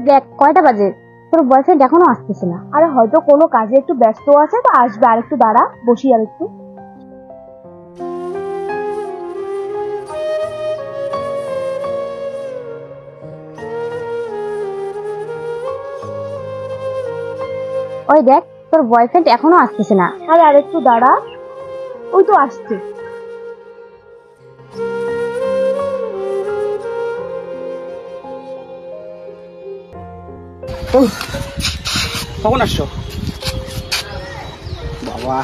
দেখ কয়টা বাজে, তোর বয়ফ্রেন্ড এখনো আসতেছে না। আরে হয়তো কোনো কাজে একটু ব্যস্ত আছে, তো আসবে। আর একটু দাঁড়া, বসি আর একটু। ওই দেখ তোর বয়ফ্রেন্ড এখনো আসতেছে না। আরে আর একটু দাঁড়া, ওই তো আসছে। কখন আসছো? বাবা,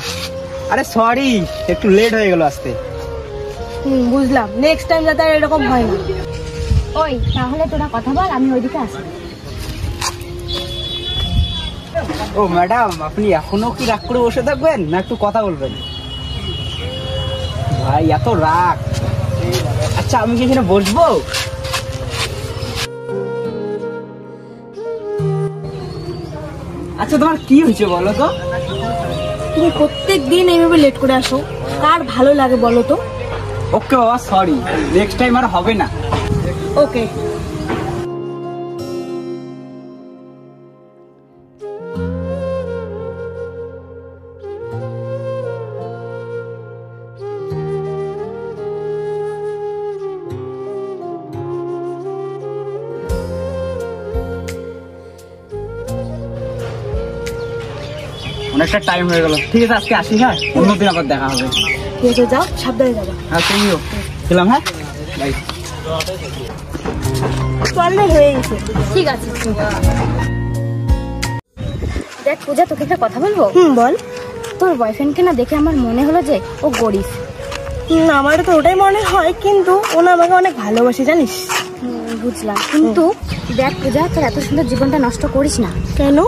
আরে সরি, একটু লেট হয়ে গেল আসতে। বুঝলাম, নেক্সট টাইম যাতে আর এরকম হয় না। ওই তাহলে তোরা কথা বল, আমি ওইদিকে আসি। ও ম্যাডাম, আপনি এখনো কি রাগ করে বসে থাকবেন না একটু কথা বলবেন? ভাই এত রাগ। আচ্ছা আমি কি এখানে বসবো? আচ্ছা তোমার কি হয়েছে বলো তো? তুমি প্রত্যেক দিন এইভাবে লেট করে আসো, কার ভালো লাগে বলো তো? ওকে বাবা, সরি, নেক্সট টাইম আর হবে না। ওকে। অনেকটা টাইম হয়ে গেল, ঠিক আছে আজকে আসি, হ্যাঁ অন্যদিন আবার দেখা হবে। ঠিক আছে, যাও, সাবধানে যাবা। হ্যাঁ তুমিও গেলাম, হ্যাঁ বাই। চললে হয়ে গেছে। ঠিক আছে। দেখ পূজা, তোকে একটা কথা বলবো। বল। তোর বয়ফ্রেন্ডকে না দেখে আমার মনে হলো যে ও গরিব। আমার তো ওটাই মনে হয়, কিন্তু ও না আমাকে অনেক ভালোবাসে, জানিস? বুঝলাম, কিন্তু দেখ পূজা, তোর এত সুন্দর জীবনটা নষ্ট করিস না। কেন?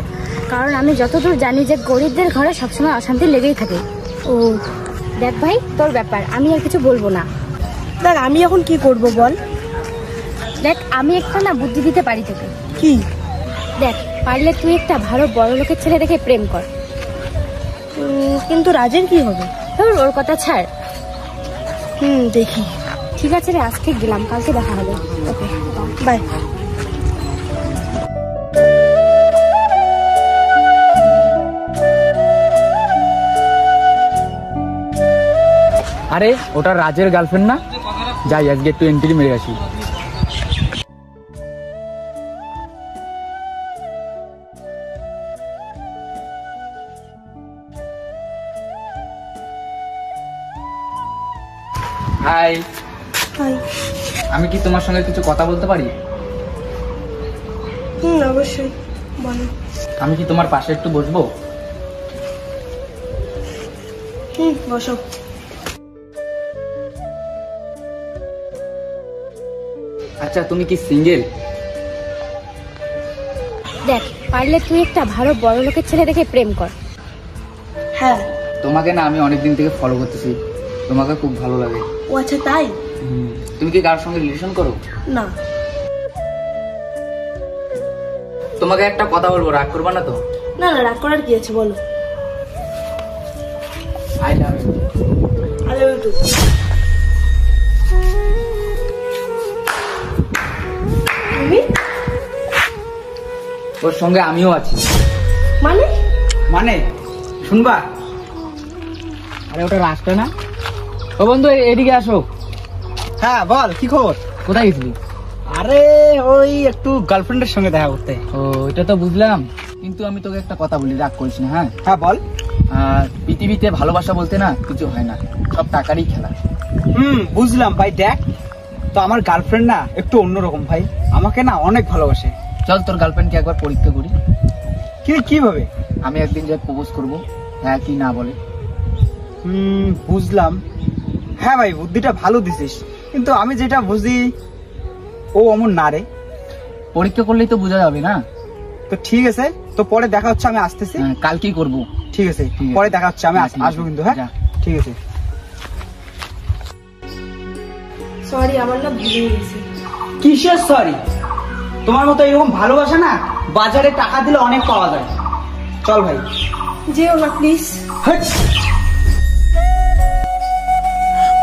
কারণ আমি যতদূর জানি যে গরিবদের ঘরে সবসময় অশান্তি লেগেই থাকে। ও দেখ ভাই, তোর ব্যাপার, আমি আর কিছু বলবো না। দেখ আমি এখন কি করব বল? দেখ আমি একটা না বুদ্ধি দিতে পারি তোকে। কি? দেখ পারলে তুই একটা ভালো বড় লোকের ছেলে দেখে প্রেম কর। কিন্তু রাজের কি হবে? ওর কথা ছাড়। দেখি। ঠিক আছে রে, আজকে গেলাম, কালকে দেখা হবে। Okay bye. আরে ওটা রাজের গার্লফ্রেন্ড না? যাই আজকে একটু এন্ট্রি মেরে আসি। হাই। হাই। আমি কি তোমার সঙ্গে কিছু কথা বলতে পারি? অবশ্যই, বলো। আমি কি তোমার পাশে একটু বসবো? বসো। আচ্ছা তুমি কি সিঙ্গেল? দেখ পারলে তুই একটা ভালো বড় লোকের ছেলে দেখে প্রেম কর। হ্যাঁ। তোমাকে না আমি অনেকদিন থেকে ফলো করতেছি, তোমাকে খুব ভালো লাগে। ও আচ্ছা, তাই? তুমি কি কারোর সঙ্গে রিলেশন করো? না। তোমাকে একটা কথা বলবো, রাগ করবা না তো? না না, রাগ করার কি আছে, বলো। I love you. I love you too. তুমি? ওর সঙ্গে আমিও আছি। মানে? মানে শুনবা? আরে ওটা রাস্তা না? ও বন্ধু এদিকে আসো। হ্যাঁ বল, কি খবর? কোথায় গেছিলি? আরে ওই একটু গার্লফ্রেন্ডের সঙ্গে দেখা করতে। ও এটা তো বুঝলাম, কিন্তু আমি তোকে একটা কথা বলি, রাগ করিস না। হ্যাঁ হ্যাঁ বল। পৃথিবীতে ভালোবাসা বলতে না কিছু হয় না, সব টাকারই খেলা। বুঝলাম ভাই। দেখ তো আমার গার্লফ্রেন্ড না একটু অন্যরকম ভাই, আমাকে না অনেক ভালোবাসে। চল তোর গার্লফ্রেন্ডকে একবার পরীক্ষা করি। কিভাবে? আমি একদিন যাই প্রপোজ করবো, হ্যাঁ কি না বলে। বুঝলাম। হ্যাঁ ভাই, বুদ্ধিটা ভালো দিছিস, কিন্তু আমি যেটা বুঝি ও অমন না রে। পরীক্ষা করলেই তো বোঝা যাবে না। তো ঠিক আছে, তো পরে দেখা হচ্ছে, আমি আসতেছি। কালকেই করবো। ঠিক আছে, পরে দেখা হচ্ছে, আমি আসবো কিন্তু। হ্যাঁ ঠিক আছে। সরি, আমার না ভুলে গেছি। কিসের সরি? তোমার মতো এরকম ভালোবাসা না বাজারে টাকা দিলে অনেক পাওয়া যায়। চল ভাই। যেও না প্লিজ।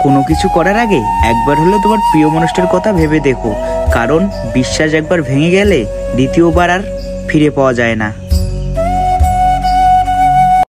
কোনো কিছু করার আগে একবার হলেও তোমার প্রিয় মানুষটার কথা ভেবে দেখো, কারণ বিশ্বাস একবার ভেঙে গেলে দ্বিতীয়বার আর ফিরে পাওয়া যায় না।